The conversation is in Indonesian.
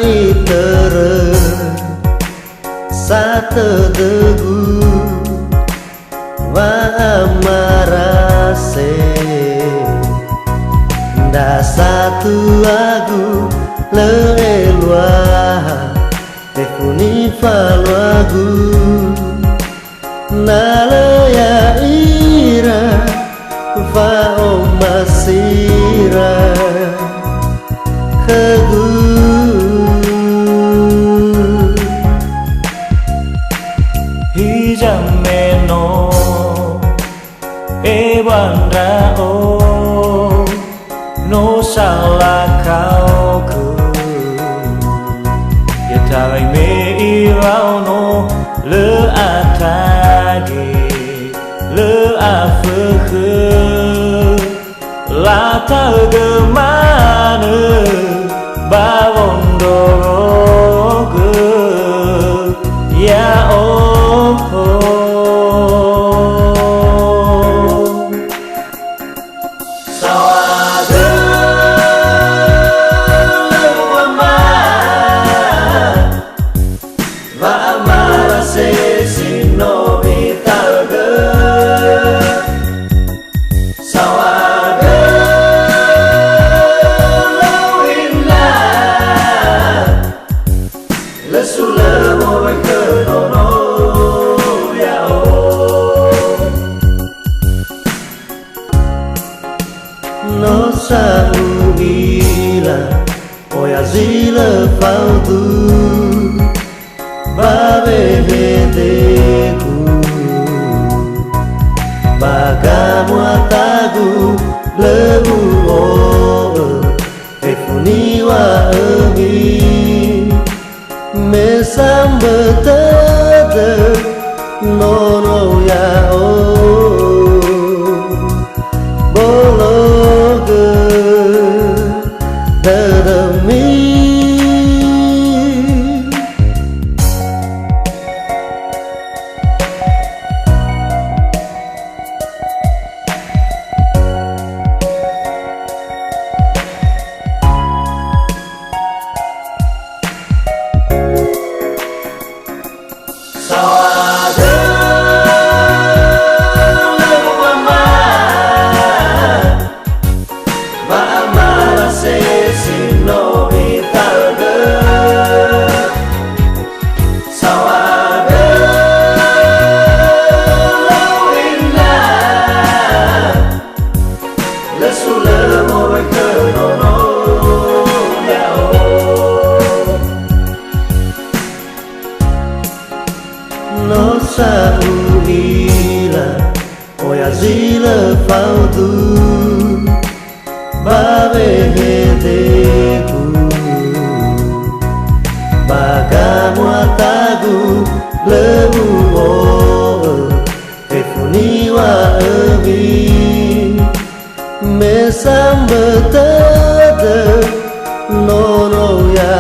itere satu tegu wa amarase nda satu lagu leelwa tekuni falwagu nalaya ira fa omasira kegu hijameno ebandra o no salah kau ku yatai me irau no le atage le afeke la tagemane bawondoroge ya no sauila oya zila faldu babe hedeku bagamu atagu lebu o efuni wa emi mesambetade nono ya o no sauila oya zila faldu babe hedeku bagamu atagu lebu o efuni wa emi mesambetade nono ya